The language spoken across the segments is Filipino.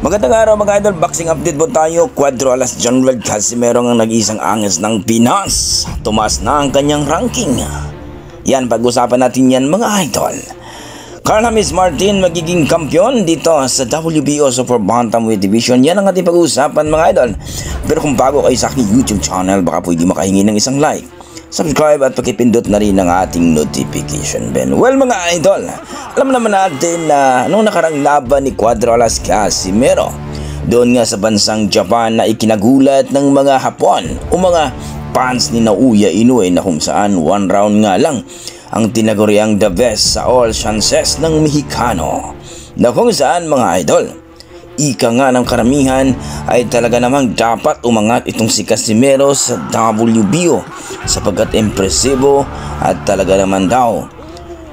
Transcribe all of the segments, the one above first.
Magandang araw mga idol, boxing update po tayo. Cuadro Alas General Casimero ang nag-iisang anges ng Pinas. Tumaas na ang kanyang ranking. Yan, pag-usapan natin yan mga idol. Carl James Martin magiging kampiyon dito sa WBO Super Bantamweight Division. Yan ang ating pag-usapan mga idol. Pero kung bago kayo sa aking YouTube channel, baka pwede makahingi ng isang like, subscribe at pakipindot na rin ang ating notification bell. Well mga idol, alam naman natin na nung nakarang laban ni Cuadro Alas Casimero doon nga sa bansang Japan na ikinagulat ng mga Hapon o mga fans ni Naoya Inoue na kung saan 1 round nga lang ang tinaguriang the best sa all chances ng Mexicano, na kung saan mga idol, ika nga ng karamihan ay talaga namang dapat umangat itong si Casimero sa WBO sapagkat impresibo at talaga naman daw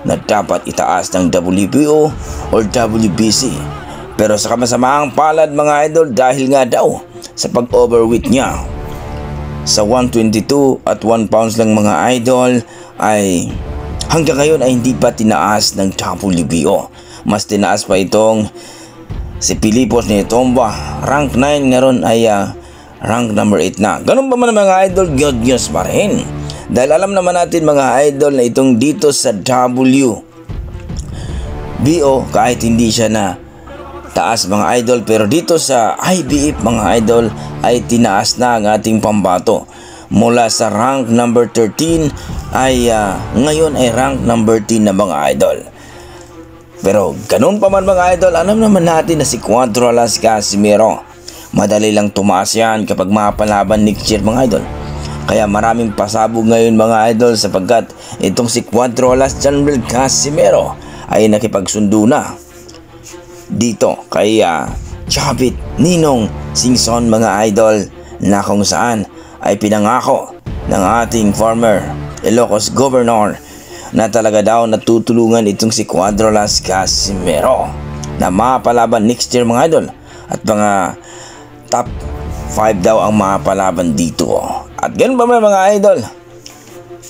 na dapat itaas ng WBO or WBC. Pero sa kamasamaang palad mga idol, dahil nga daw sa pag-overweight niya sa 122 at 1 pounds lang mga idol, ay hanggang ngayon ay hindi pa tinaas ng WBO. Mas tinaas pa itong si Pilipos ni Tomba, rank 9 ngayon ay rank number 8 na. Ganun pa man mga idol, good news pa rin. Dahil alam naman natin mga idol na itong dito sa WBO, kahit hindi siya na taas mga idol, pero dito sa IBF mga idol ay tinaas na ang ating pambato. Mula sa rank number 13 ay ngayon ay rank number 10 na mga idol. Pero ganun pa man mga idol, alam naman natin na si Cuadro Alas Casimero madali lang tumaas yan kapag mapalaban next year mga idol. Kaya maraming pasabog ngayon mga idol sapagkat itong si Cuadro Alas General Casimero ay nakipagsundo na dito kay Chavit Ninong Singson mga idol, na kung saan ay pinangako ng ating former Ilocos Governor na talaga daw natutulungan itong si Cuadro Alas Casimero na mapalaban next year mga idol, at mga top 5 daw ang mapalaban dito. At ganun ba mga idol,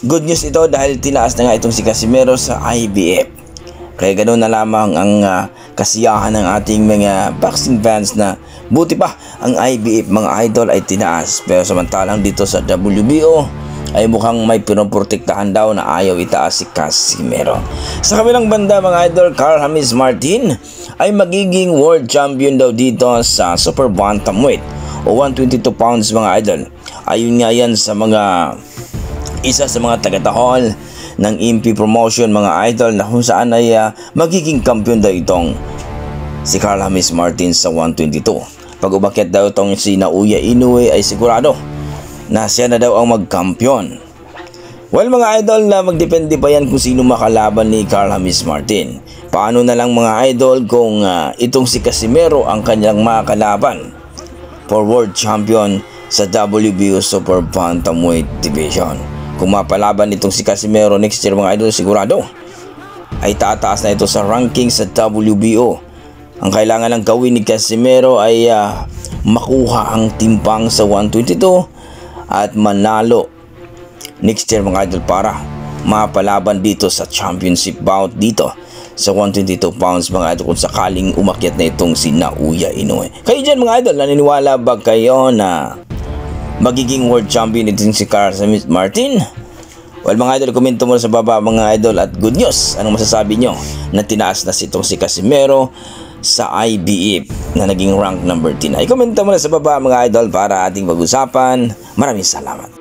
good news ito dahil tinaas na nga itong si Casimero sa IBF. Kaya ganun na lamang ang kasiyahan ng ating mga boxing fans na buti pa ang IBF mga idol ay tinaas, pero samantalang dito sa WBO ay mukhang may pinoprotektahan daw na ayaw itaas si Casimero. Sa kabilang banda mga idol, Carl James Martin ay magiging world champion daw dito sa Super Bantamweight o 122 pounds mga idol. Ayun nga yan sa mga isa sa mga tagatahol ng MP Promotion mga idol, na kung saan ay magiging kampiyon daw itong si Carl James Martin sa 122. Pag umakyat daw itong si Naoya Inoue ay sigurado na siya na daw ang magkampiyon. Well mga idol, na magdepende pa yan kung sino makalaban ni Carl James Martin. Paano na lang mga idol kung itong si Casimero ang kanyang makalaban for world champion sa WBO Super Bantamweight Division. Kung mapalaban itong si Casimero next year mga idol, sigurado ay tataas na ito sa ranking sa WBO. Ang kailangan lang gawin ni Casimero ay makuha ang timbang sa 122 at manalo next year mga idol para mapalaban dito sa championship bout dito sa 122 pounds mga idol, kung sakaling umakyat na itong si Naoya Inoue. Kayo dyan mga idol, naniniwala ba kayo na magiging world champion itong si Carl James Martin? Well mga idol, komento mo sa baba mga idol, at good news, anong masasabi nyo na tinaas na itong si Casimero sa IBF na naging rank number 10? Ay komento mo na sa baba mga idol para ating pag-usapan. Maraming salamat.